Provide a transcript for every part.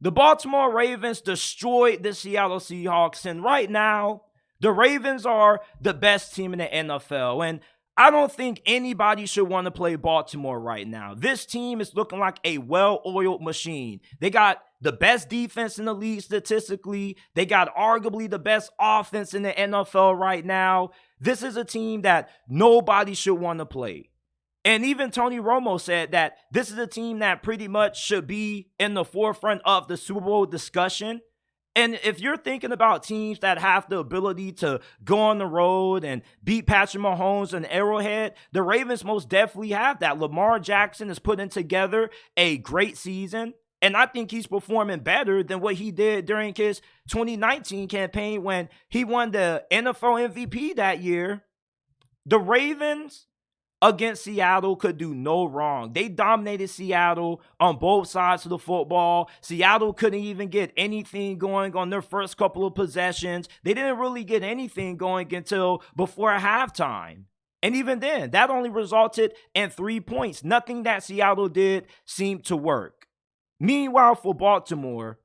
The Baltimore Ravens destroyed the Seattle Seahawks, and right now, the Ravens are the best team in the NFL. And I don't think anybody should want to play Baltimore right now. This team is looking like a well-oiled machine. They got the best defense in the league statistically. They got arguably the best offense in the NFL right now. This is a team that nobody should want to play. And even Tony Romo said that this is a team that pretty much should be in the forefront of the Super Bowl discussion. And if you're thinking about teams that have the ability to go on the road and beat Patrick Mahomes and Arrowhead, the Ravens most definitely have that. Lamar Jackson is putting together a great season, and I think he's performing better than what he did during his 2019 campaign when he won the NFL MVP that year. The Ravens against Seattle could do no wrong. They dominated Seattle on both sides of the football. Seattle couldn't even get anything going on their first couple of possessions. They didn't really get anything going until before halftime. And even then, that only resulted in 3 points. Nothing that Seattle did seemed to work. Meanwhile, for Baltimore,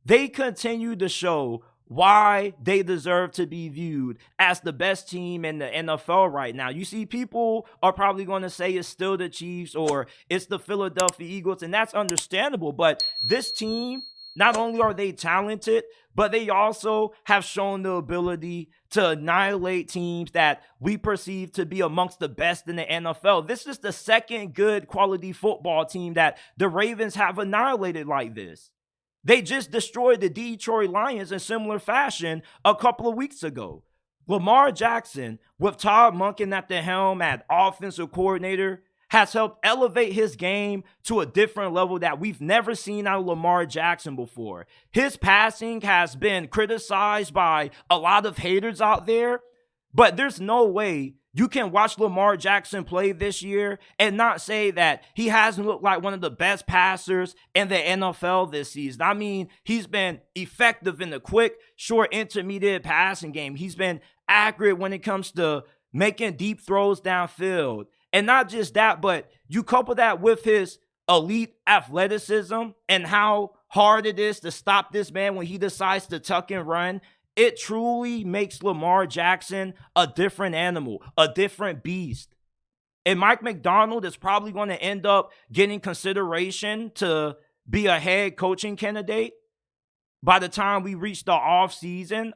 they continue to show why they deserve to be viewed as the best team in the NFL right now. You see, people are probably going to say it's still the Chiefs or it's the Philadelphia Eagles, and that's understandable. But this team, not only are they talented, but they also have shown the ability to annihilate teams that we perceive to be amongst the best in the NFL. This is the second good quality football team that the Ravens have annihilated like this. They just destroyed the Detroit Lions in similar fashion a couple of weeks ago. Lamar Jackson, with Todd Monken at the helm at offensive coordinator, has helped elevate his game to a different level that we've never seen out of Lamar Jackson before. His passing has been criticized by a lot of haters out there, but there's no way you can watch Lamar Jackson play this year and not say that he hasn't looked like one of the best passers in the NFL this season. I mean, he's been effective in the quick, short, intermediate passing game. He's been accurate when it comes to making deep throws downfield. And not just that, but you couple that with his elite athleticism and how hard it is to stop this man when he decides to tuck and run. It truly makes Lamar Jackson a different animal, a different beast. And Mike McDonald is probably going to end up getting consideration to be a head coaching candidate by the time we reach the offseason.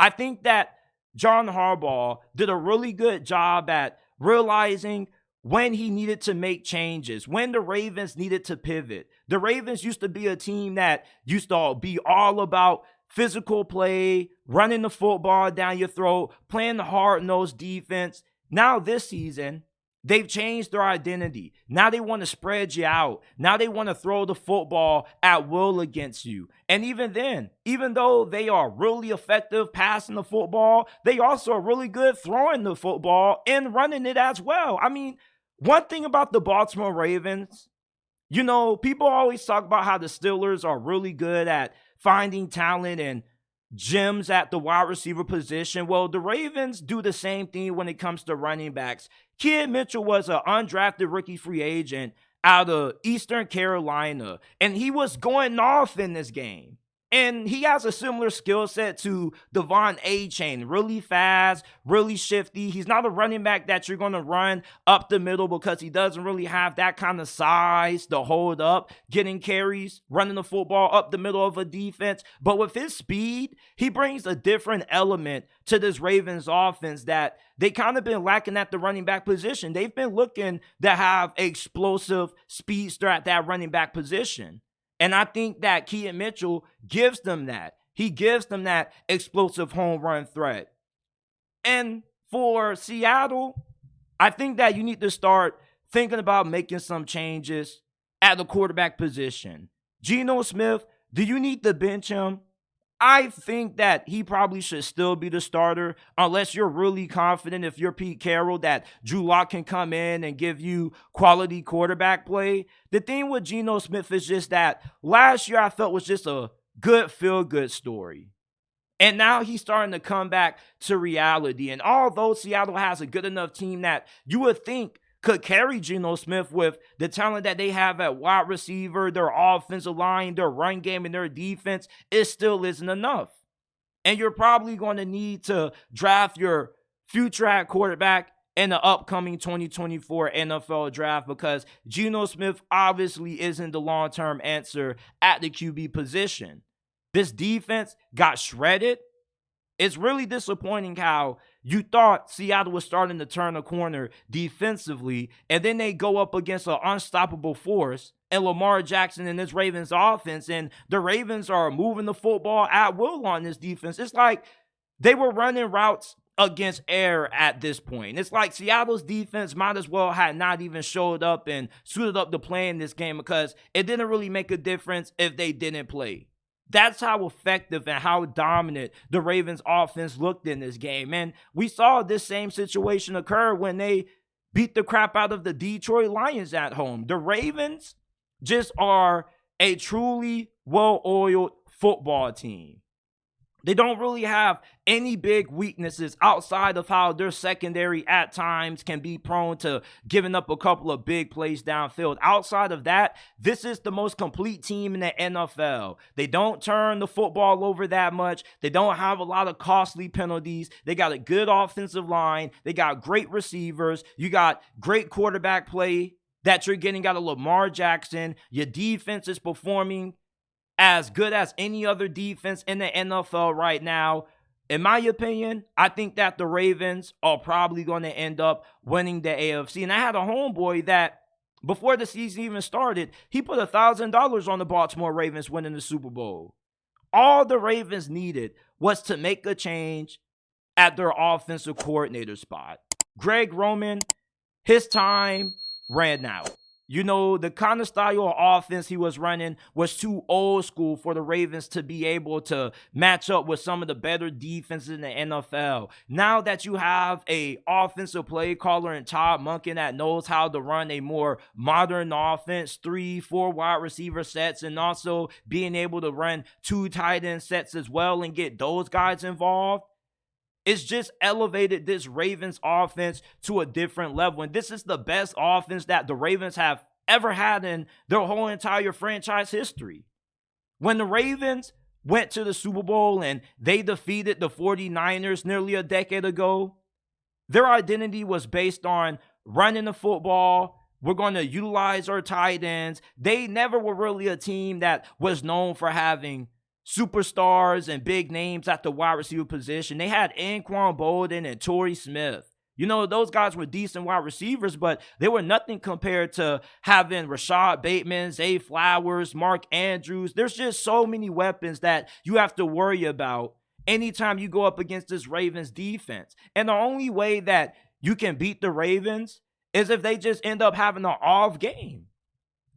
I think that John Harbaugh did a really good job at realizing when he needed to make changes, when the Ravens needed to pivot. The Ravens used to be a team that used to be all about physical play, running the football down your throat, playing the hard-nosed defense. Now this season, they've changed their identity. Now they want to spread you out. Now they want to throw the football at will against you. And even then, even though they are really effective passing the football, they also are really good throwing the football and running it as well. I mean, one thing about the Baltimore Ravens, you know, people always talk about how the Steelers are really good at finding talent and gems at the wide receiver position. Well, the Ravens do the same thing when it comes to running backs. Kid Mitchell was an undrafted rookie free agent out of Eastern Carolina, and he was going off in this game. And he has a similar skill set to Devon A-Chain. Really fast, really shifty. He's not a running back that you're going to run up the middle because he doesn't really have that kind of size to hold up, getting carries, running the football up the middle of a defense. But with his speed, he brings a different element to this Ravens offense that they kind of been lacking at the running back position. They've been looking to have an explosive speedster at that running back position. And I think that Keaton Mitchell gives them that. He gives them that explosive home run threat. And for Seattle, I think that you need to start thinking about making some changes at the quarterback position. Geno Smith, do you need to bench him? I think that he probably should still be the starter unless you're really confident, if you're Pete Carroll, that Drew Lock can come in and give you quality quarterback play. The thing with Geno Smith is just that last year I felt was just a good feel-good story. And now he's starting to come back to reality. And although Seattle has a good enough team that you would think could carry Geno Smith with the talent that they have at wide receiver, their offensive line, their run game, and their defense, it still isn't enough. And you're probably going to need to draft your future at quarterback in the upcoming 2024 NFL draft, because Geno Smith obviously isn't the long-term answer at the QB position. This defense got shredded. It's really disappointing how you thought Seattle was starting to turn a corner defensively, and then they go up against an unstoppable force and Lamar Jackson and this Ravens offense, and the Ravens are moving the football at will on this defense. It's like they were running routes against air at this point. It's like Seattle's defense might as well had not even showed up and suited up to play in this game, because it didn't really make a difference if they didn't play. That's how effective and how dominant the Ravens offense looked in this game. And we saw this same situation occur when they beat the crap out of the Detroit Lions at home. The Ravens just are a truly well-oiled football team. They don't really have any big weaknesses outside of how their secondary at times can be prone to giving up a couple of big plays downfield. Outside of that, this is the most complete team in the NFL. They don't turn the football over that much. They don't have a lot of costly penalties. They got a good offensive line. They got great receivers. You got great quarterback play that you're getting out of Lamar Jackson. Your defense is performing as good as any other defense in the NFL right now. In my opinion, I think that the Ravens are probably going to end up winning the AFC. And I had a homeboy that before the season even started, he put $1,000 on the Baltimore Ravens winning the Super Bowl. All the Ravens needed was to make a change at their offensive coordinator spot. Greg Roman, his time ran out. You know, the kind of style of offense he was running was too old school for the Ravens to be able to match up with some of the better defenses in the NFL. Now that you have a offensive play caller in Todd Monken that knows how to run a more modern offense, 3-4 wide receiver sets, and also being able to run 2 tight end sets as well and get those guys involved, it's just elevated this Ravens offense to a different level. And this is the best offense that the Ravens have ever had in their whole entire franchise history. When the Ravens went to the Super Bowl and they defeated the 49ers nearly a decade ago, their identity was based on running the football. We're going to utilize our tight ends. They never were really a team that was known for having superstars and big names at the wide receiver position. They had Anquan Bolden and Torrey Smith. You know, those guys were decent wide receivers, but they were nothing compared to having Rashad Bateman, Zay Flowers, Mark Andrews. There's just so many weapons that you have to worry about anytime you go up against this Ravens defense. And the only way that you can beat the Ravens is if they just end up having an off game.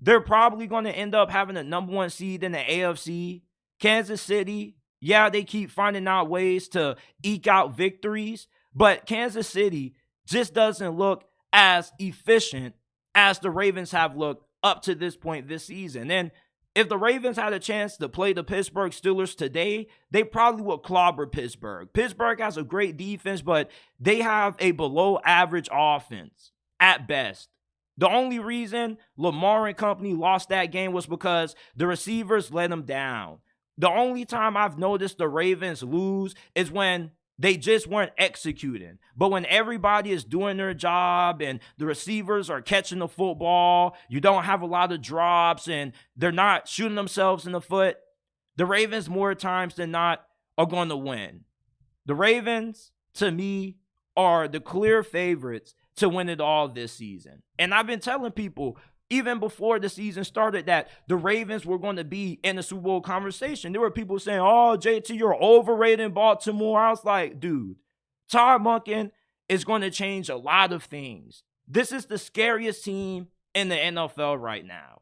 They're probably going to end up having the number 1 seed in the AFC. Kansas City, yeah, they keep finding out ways to eke out victories, but Kansas City just doesn't look as efficient as the Ravens have looked up to this point this season. And if the Ravens had a chance to play the Pittsburgh Steelers today, they probably would clobber Pittsburgh. Pittsburgh has a great defense, but they have a below average offense at best. The only reason Lamar and company lost that game was because the receivers let them down. The only time I've noticed the Ravens lose is when they just weren't executing. But when everybody is doing their job and the receivers are catching the football, you don't have a lot of drops and they're not shooting themselves in the foot, the Ravens more times than not are going to win. The Ravens, to me, are the clear favorites to win it all this season. And I've been telling people, even before the season started, that the Ravens were going to be in the Super Bowl conversation. There were people saying, oh, JT, you're overrating Baltimore. I was like, dude, Todd Monken is going to change a lot of things. This is the scariest team in the NFL right now.